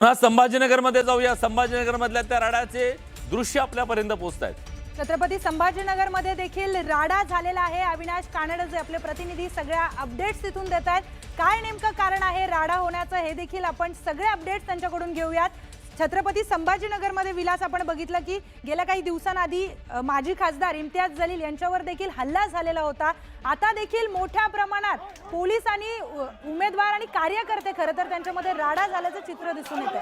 संभाजीनगरमध्ये जाऊया। संभाजीनगरमधल्या त्या राडाचे दृश्य आपल्यापर्यंत पोहोचतायत। छत्रपती संभाजीनगरमध्ये देखील राडा झालेला आहे। अविनाश कानडे आपले प्रतिनिधी सगळ्या अपडेट्स तिथून देत आहेत। काय नेमकं कारण आहे राडा होण्याचं हे देखील आपण सगळे अपडेट्स त्यांच्याकडून घेऊयात। छत्रपती संभाजीनगरमध्ये विलास आपण बघितलं की गेल्या काही दिवसांआधी माजी खासदार इम्तियाज जलील यांच्यावर देखील हल्ला झालेला होता। आता देखील मोठ्या प्रमाणात पोलीस आणि उमेदवार आणि कार्यकर्ते खरं तर त्यांच्यामध्ये राडा झाल्याचं चित्र दिसून येतं।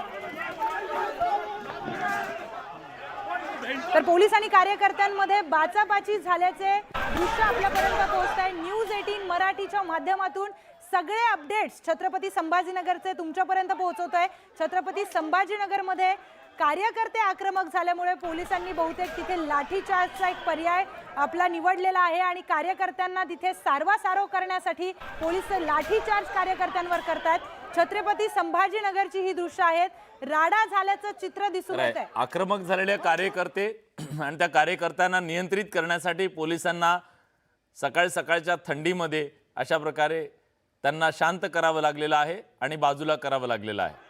तर पोलीस आणि कार्यकर्त्यांमध्ये बाचाबाची झाल्याचे दृश्य आपल्यापर्यंत पोहोचतंय। न्यूज 18 मराठीच्या माध्यमातून सगळे अपडेट्स छत्रपती संभाजीनगरचे तुमच्यापर्यंत पोहोचवतोय। छत्रपती संभाजीनगरमध्ये कार्यकर्ते आक्रमक झाल्यामुळे पोलिसांनी बहुतेक तिथे लाठीचार्जचा एक पर्याय आपला निवडलेला आहे आणि कार्यकर्त्यांना तिथे सारवासारव करण्यासाठी पोलीस लाठीचार्ज कार्यकर्त्यांवर करतात। छत्रपती संभाजीनगरची ही दृश्य आहेत। राडा झाल्याचं चित्र दिसून येतंय। आक्रमक झालेले कार्यकर्ते आणि त्या कार्यकर्त्यांना नियंत्रित करण्यासाठी पोलिसांना सकाळच्या थंडीमध्ये अशा प्रकारे त्यांना शांत करावं लागलेलं आहे आणि बाजूला करावं लागलेलं आहे।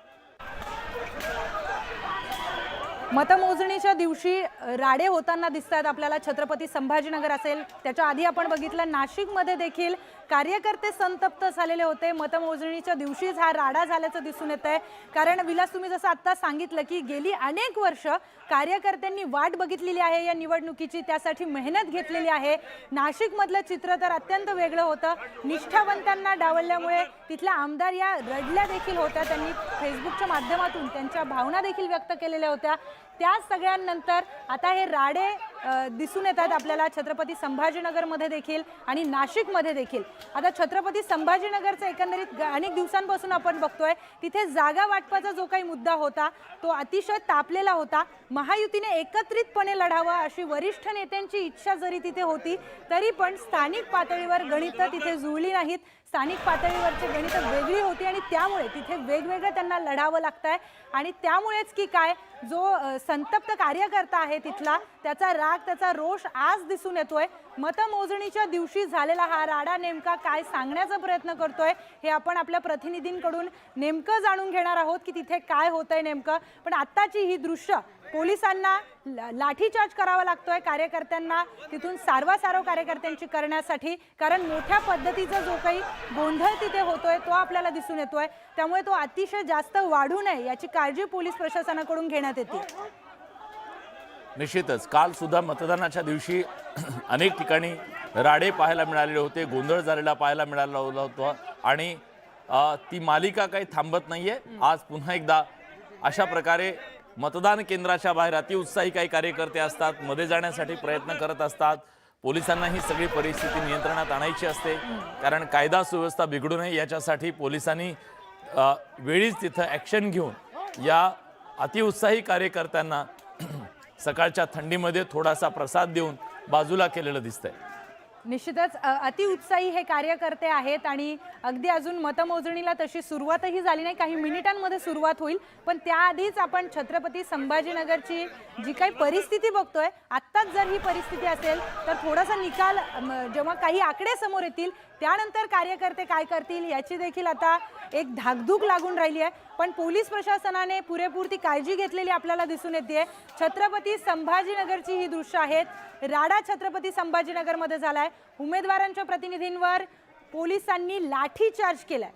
मतमोजणीच्या दिवशी राडे होताना दिसतात आपल्याला। छत्रपती संभाजीनगर असेल, त्याच्या आधी आपण बघितलं नाशिकमध्ये देखील कार्यकर्ते संतप्त झालेले होते। मतमोजणीच्या दिवशीच हा राडा झाल्याचं दिसून येतंय। कारण विलास तुम्ही जसं आता सांगितलं की गेली अनेक वर्ष कार्यकर्त्यांनी वाट बघितलेली आहे या निवडणुकीची, त्यासाठी मेहनत घेतलेली आहे। नाशिकमधलं चित्र तर अत्यंत वेगळं होतं। निष्ठावंतांना डावलल्यामुळे तिथल्या आमदार या रडल्या देखील होत्या। त्यांनी फेसबुकच्या माध्यमातून त्यांच्या भावना देखील व्यक्त केलेल्या होत्या। त्या सगळ्यांनंतर आता हे राडे दिसून येतात आपल्याला छत्रपती संभाजीनगरमध्ये देखील आणि नाशिकमध्ये देखील। आता छत्रपती संभाजीनगरचं एकंदरीत अनेक दिवसांपासून आपण बघतोय तिथे जागा वाटपाचा जो काही मुद्दा होता तो अतिशय तापलेला होता। महायुतीने एकत्रितपणे लढावं अशी वरिष्ठ नेत्यांची इच्छा जरी तिथे होती तरी पण स्थानिक पातळीवर गणितं तिथे जुळली नाहीत। स्थानिक पातळीवरची गणितं वेगळी होती आणि त्यामुळे तिथे वेगवेगळं त्यांना लढावं लागतंय आणि त्यामुळेच की काय जो संतप्त कार्यकर्ता आहे तिथला त्याचा राग त्याचा रोष आज दिसून येतोय। मतमोजणीच्या दिवशी झालेला हा राडा नेमका काय सांगण्याचा प्रयत्न करतोय हे आपण आपल्या प्रतिनिधींकडून नेमकं जाणून घेणार आहोत की तिथे काय होतंय नेमकं। पण आत्ताची ही दृश्य पोलिसांना लाठीचार्ज करावा लागतोय कार्यकर्त्यांना तिथून सारवासारव कार्यकर्त्यांची करण्यासाठी, कारण मोठ्या पद्धतीचा जो काही गोंधळ तिथे होतोय तो आपल्याला दिसून येतोय। त्यामुळे तो अतिशय जास्त वाढू नये याची काळजी पोलीस प्रशासनाकडून घेण्यात येते। निश्चितच काल सुद्धा मतदानाच्या दिवशी अनेक ठिकाणी राडे पाहायला मिळालेले होते, गोंधळ झालेला पाहायला मिळाला होता आणि ती मालिका काही थांबत नाहीये। आज पुन्हा एकदा अशा प्रकारे मतदान केंद्राच्या बाहेर अतिउत्साही काही कार्यकर्ते असतात, मध्ये जाण्यासाठी प्रयत्न करत असतात। पोलिसांना ही सगळी परिस्थिती नियंत्रणात आणायची असते, कारण कायदा सुव्यवस्था बिघडू नये याच्यासाठी पोलिसांनी वेळीच तिथं ॲक्शन घेऊन या अतिउत्साही कार्यकर्त्यांना सकाळच्या थंडीमध्ये थोडासा प्रसाद देऊन बाजूला केलेलं दिसतंय। निश्चितच अतिउत्साही हे कार्यकर्ते आहेत आणि अगदी अजून मतमोजणीला तशी सुरुवातही झाली नाही, काही मिनिटांमध्ये सुरुवात होईल। पण त्याआधीच आपण छत्रपती संभाजीनगरची जी काही परिस्थिती बघतोय, आत्ताच जर ही परिस्थिती असेल तर थोडासा निकाल जेव्हा काही आकडे समोर येतील त्यानंतर कार्यकर्ते काय करतील याची देखील आता एक धाकधूक लागून राहिली आहे। पण पोलीस प्रशासनाने पुरेपूर ती काळजी घेतलेली आपल्याला दिसून येते। छत्रपती संभाजीनगरची ही दृश्य आहेत। राडा छत्रपती संभाजीनगरमध्ये झालाय। उमेदवारांच्या प्रतिनिधींवर पोलिसांनी लाठीचार्ज केलाय।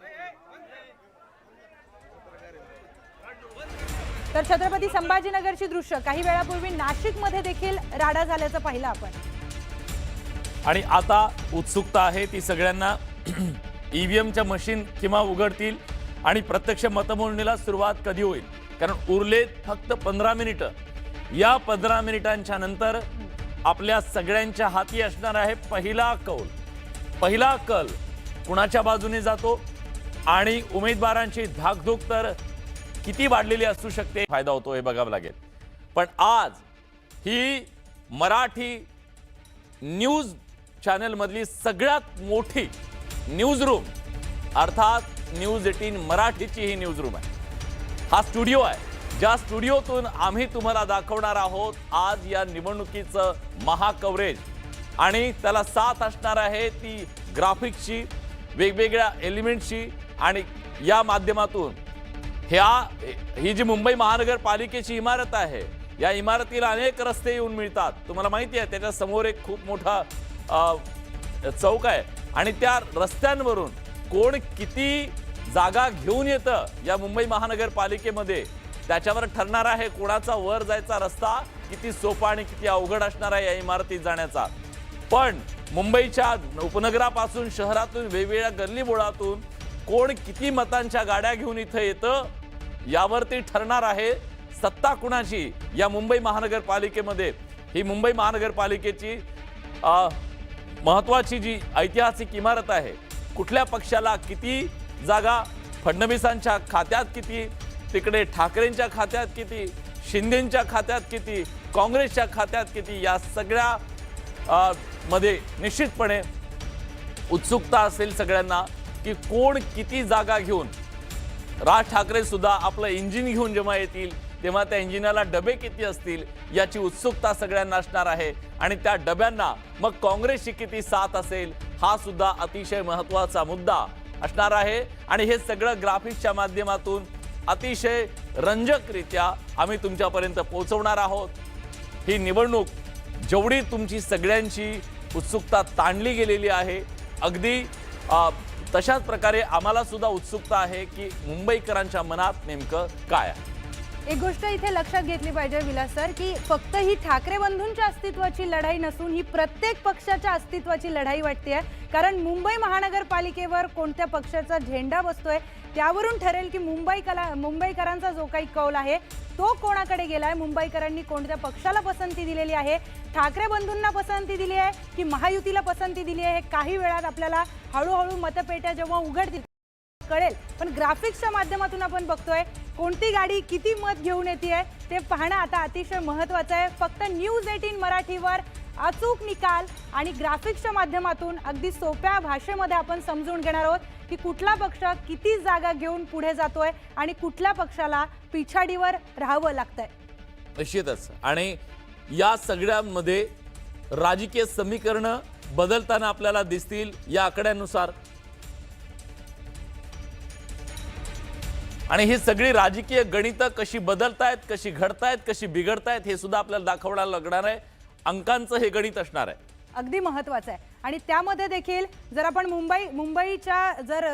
तर छत्रपती संभाजीनगरची दृश्य काही वेळापूर्वी नाशिकमध्ये देखील राडा झाल्याचं पाहिलं आपण। आणि आता उत्सुकता आहे ती सगळ्यांना ईव्हीएमच्या मशीन केव्हा उघडतील आणि प्रत्यक्ष मतमोजणीला सुरुवात कधी होईल, कारण उरलेत फक्त 15 मिनिटं। या 15 मिनिटांच्या नंतर आपल्या सगळ्यांच्या हाती असणार आहे पहिला कौल। पहिला कल कुणाच्या बाजूने जातो आणि उमेदवारांची धाकधूक तर किती वाढलेली असू शकते, फायदा होतो हे बघावं लागेल। पण आज ही मराठी न्यूज चॅनल मधली सगळ्यात मोठी न्यूज रूम अर्थात न्यूज 18 मराठीची ही न्यूज रूम आहे। हा स्टुडिओ आहे ज्या स्टुडिओतून आम्ही तुम्हाला दाखवणार आहोत आज या निवडणुकीचं महाकव्हरेज आणि त्याला साथ असणार आहे ती ग्राफिक्सची, वेगवेगळ्या एलिमेंट्सची आणि या माध्यमातून ही जी मुंबई महानगरपालिकेची इमारत आहे, या इमारतीला अनेक रस्ते येऊन मिळतात. तुम्हाला माहिती आहे त्याच्या समोर एक खूप मोठा चौक आहे आणि त्या रस्त्यांवरून कोण किती जागा घेऊन येतं या मुंबई महानगरपालिकेमध्ये त्याच्यावर ठरणार आहे कोणाचा वर जायचा रस्ता किती सोपा आणि किती अवघड असणार आहे या इमारतीत जाण्याचा. पण मुंबईच्या उपनगरापासून शहरातून वेगवेगळ्या गल्लीबोळातून कोण किती मतांच्या गाड्या घेऊन इथं येतं यावरती ठरणार आहे सत्ता कुणाची या मुंबई महानगरपालिकेमध्ये. ही मुंबई महानगरपालिकेची महत्वाची जी ऐतिहासिक इमारत आहे, कुठल्या पक्षाला किती जागा, फडणवीसांच्या खात्यात किती, तिकडे ठाकरेंच्या खात्यात किती, शिंदेंच्या खात्यात किती, काँग्रेसच्या खात्यात किती, या सगळ्या मध्ये निश्चितपणे उत्सुकता असेल सगळ्यांना की कोण किती जागा घेऊन. राज ठाकरे सुद्धा आपलं इंजिन घेऊन जेव्हा येतील तेव्हा त्या इंजिनाला डबे किती असतील याची उत्सुकता सगळ्यांना असणार आहे आणि त्या डब्यांना मग काँग्रेसची किती साथ असेल हा सुद्धा अतिशय महत्त्वाचा मुद्दा असणार आहे. आणि हे सगळं ग्राफिक्सच्या माध्यमातून अतिशय रंजकरित्या आम्ही तुमच्यापर्यंत पोहोचवणार आहोत. ही निवडणूक जेवढी तुमची सगळ्यांची उत्सुकता ताणली गेलेली आहे, अगदी तशाच प्रकारे आम्हाला सुद्धा उत्सुकता आहे की मुंबईकरांच्या मनात नेमकं काय आहे. एक गोष्ट इथे लक्षात घेतली पाहिजे विलास सर, की फक्त ही ठाकरे बंधूंच्या अस्तित्वाची लढाई नसून ही प्रत्येक पक्षाच्या अस्तित्वाची लढाई वाटते. कारण मुंबई महानगरपालिकेवर कोणत्या पक्षाचा झेंडा बसतोय त्यावरून ठरेल की मुंबईकरांचा जो काही कौल आहे तो कोणाकडे गेलाय, मुंबईकरांनी कोणत्या पक्षाला पसंती दिलेली आहे, ठाकरे बंधूंना पसंती दिली आहे की महायुतीला पसंती दिली आहे, हे काही वेळात आपल्याला हळूहळू मतपेट्या जेव्हा उघडतील कळेल. पण ग्राफिक्सच्या माध्यमातून आपण बघतोय कोणती गाडी किती मत घेऊन येते ते पाहणं आता अतिशय महत्त्वाचं आहे. फक्त न्यूज 18 मराठीवर अचूक निकाल आणि ग्राफिक्सच्या माध्यमातून अगदी सोप्या भाषेमध्ये आपण समजून घेणार आहोत की कुठला पक्ष किती जागा घेऊन पुढे जातोय आणि कुठल्या पक्षाला पिछाडीवर राहावं लागतंय. निश्चितच. आणि या सगळ्यांमध्ये राजकीय समीकरणं बदलताना आपल्याला दिसतील या आकड्यानुसार. आणि ही सगळी राजकीय गणितं कशी बदलतायत, कशी घडतायत, कशी बिघडतायत हे सुद्धा आपल्याला दाखवण्याला लागणार आहे. अंकांचं हे गणित असणार आहे. अगदी महत्त्वाचं आहे. आणि त्यामध्ये देखील जर आपण मुंबईच्या जर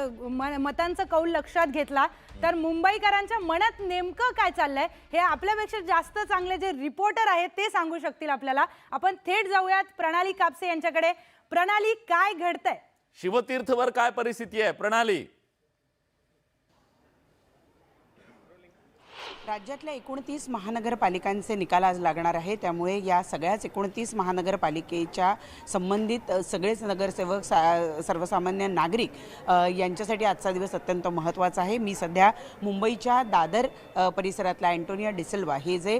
मतांचा कौल लक्षात घेतला तर मुंबईकरांच्या मनात नेमकं काय चाललंय हे आपल्यापेक्षा जास्त चांगले जे रिपोर्टर आहेत ते सांगू शकतील आपल्याला. आपण थेट जाऊयात प्रणाली कापसे यांच्याकडे. प्रणाली, काय घडतंय शिवतीर्थवर? काय परिस्थिती आहे प्रणाली? राज्यातल्या 29 महानगरपालिकांचे निकाल आज लागणार आहे. त्यामुळे या सगळ्याच 29 महानगरपालिकेच्या संबंधित सगळेच नगरसेवक, सर्वसामान्य नागरिक यांच्यासाठी आजचा दिवस अत्यंत महत्त्वाचा आहे. मी सध्या मुंबईच्या दादर परिसरातला अँटोनिया डिसिल्वा हे जे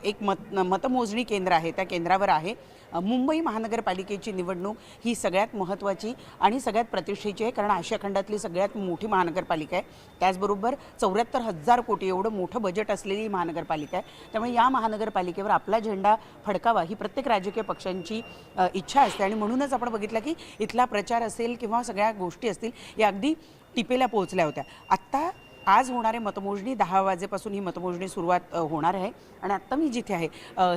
एक मतमोजणी केंद्र आहे त्या केंद्रावर आहे. मुंबई महानगरपालिकेची निवडणूक ही सगळ्यात महत्त्वाची आणि सगळ्यात प्रतिष्ठेची आहे, कारण आशिया खंडातली सगळ्यात मोठी महानगरपालिका आहे. त्याचबरोबर 74,000 कोटी एवढं मोठं बजेट असलेली महानगरपालिका आहे. त्यामुळे या महानगरपालिकेवर आपला झेंडा फडकावा ही प्रत्येक राजकीय पक्षांची इच्छा असते. आणि म्हणूनच आपण बघितलं की इथला प्रचार असेल किंवा सगळ्या गोष्टी असतील या अगदी टिपेला पोहोचल्या होत्या. आत्ता आज होणारे मतमोजणी 10 वाजेपासून ही मतमोजणी सुरुवात होणार आहे. आणि आत्ता मी जिथे आहे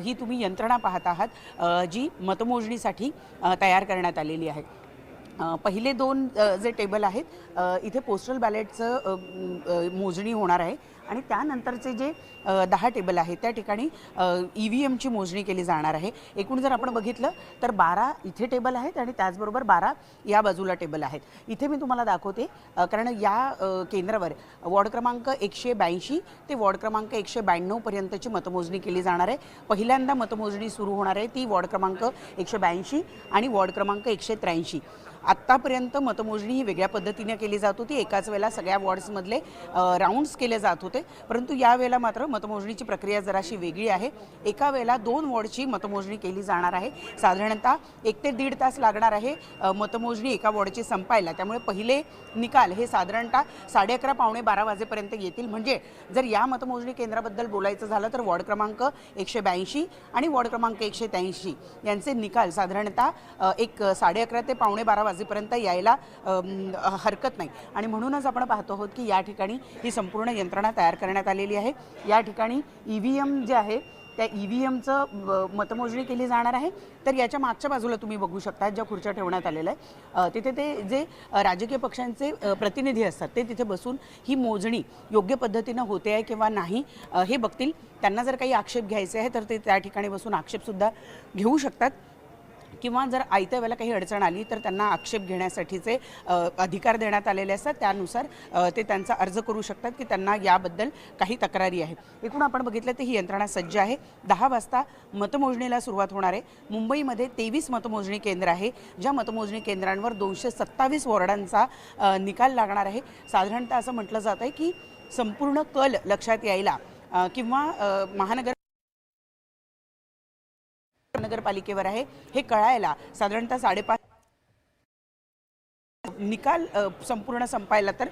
ही तुम्ही यंत्रणा पाहत आहात जी मतमोजणीसाठी तयार करण्यात आलेली आहे. पहिले 2 जे टेबल आहेत इथे पोस्टल बॅलेटचं मोजणी होणार आहे आणि त्यानंतरचे जे 10 टेबल आहेत त्या ठिकाणी EVMची मोजणी केली जाणार आहे. एकूण जर आपण बघितलं तर 12 इथे टेबल आहेत आणि त्याचबरोबर 12 या बाजूला टेबल आहेत. इथे मी तुम्हाला दाखवते कारण या केंद्रावर वॉर्ड क्रमांक 182 ते वॉर्ड क्रमांक 192 पर्यंतची मतमोजणी केली जाणार आहे. पहिल्यांदा मतमोजणी सुरू होणार आहे ती वॉर्ड क्रमांक 182 आणि वॉर्ड क्रमांक 183. आत्तापर्यंत मतमोजणी ही वेगळ्या पद्धतीने केली जात होती. एकाच वेळेला सगळ्या वॉर्ड्समधले राऊंड्स केले जात होते. होते, परंतु यावेळेला मात्र मतमोजणीची प्रक्रिया जराशी वेगळी आहे. एका वेळेला 2 वॉर्डची मतमोजणी केली जाणार आहे. साधारणतः 1 ते 1.5 तास लागणार आहे मतमोजणी एका वॉर्डची संपायला. त्यामुळे पहिले निकाल हे साधारणतः 11:30 पावणे 12 वाजेपर्यंत येतील. म्हणजे जर या मतमोजणी केंद्राबद्दल बोलायचं झालं तर वॉर्ड क्रमांक 182 आणि वॉर्ड क्रमांक 183 यांचे निकाल साधारणतः एक 11:30 ते पावणे 12 वाजेपर्यंत यायला हरकत नाही. आणि म्हणूनच आपण पाहतो आहोत की या ठिकाणी ही संपूर्ण यंत्रणा तयार करण्यात आलेली आहे. या ठिकाणी EVM जे आहे त्या EVMचं मतमोजणी केली जाणार आहे. तर याच्या मागच्या बाजूला तुम्ही बघू शकता ज्या खुर्च्या ठेवण्यात आलेल्या आहे तिथे ते जे राजकीय पक्षांचे प्रतिनिधी असतात ते तिथे बसून ही मोजणी योग्य पद्धतीनं होते आहे किंवा नाही हे बघतील. त्यांना जर काही आक्षेप घ्यायचे आहे तर ते त्या ठिकाणी बसून आक्षेपसुद्धा घेऊ शकतात किंवा जर आयत्या वेळेला काही अडचण आली तर त्यांना आक्षेप घेण्यासाठीचे अधिकार देण्यात आलेले असतात. त्यानुसार ते त्यांचा अर्ज करू शकतात की त्यांना याबद्दल काही तक्रारी आहे. एकूण आपण बघितलं तर ही यंत्रणा सज्ज आहे. 10 वाजता मतमोजणीला सुरुवात होणार आहे. मुंबईमध्ये 23 मतमोजणी केंद्र आहे. ज्या मतमोजणी केंद्रांवर 227 वॉर्डांचा निकाल लागणार आहे. साधारणतः असं म्हटलं जात आहे की संपूर्ण कल लक्षात यायला किंवा नगरपालिकेवर आहे हे कळायला साधारणतः 5:30 निकाल संपूर्ण संपायला तर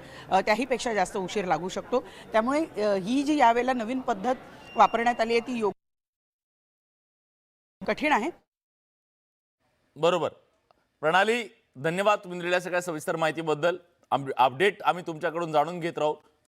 त्याहीपेक्षा जास्त उशीर लागू शकतो. त्यामुळे ही जी यावेळेला नवीन पद्धत वापरण्यात आली आहे ती कठीण आहे. बरोबर. प्रणाली, धन्यवाद तुम्ही दिलेल्या सगळ्या सविस्तर माहितीबद्दल. अपडेट आम्ही तुमच्याकडून जाणून घेत राहू.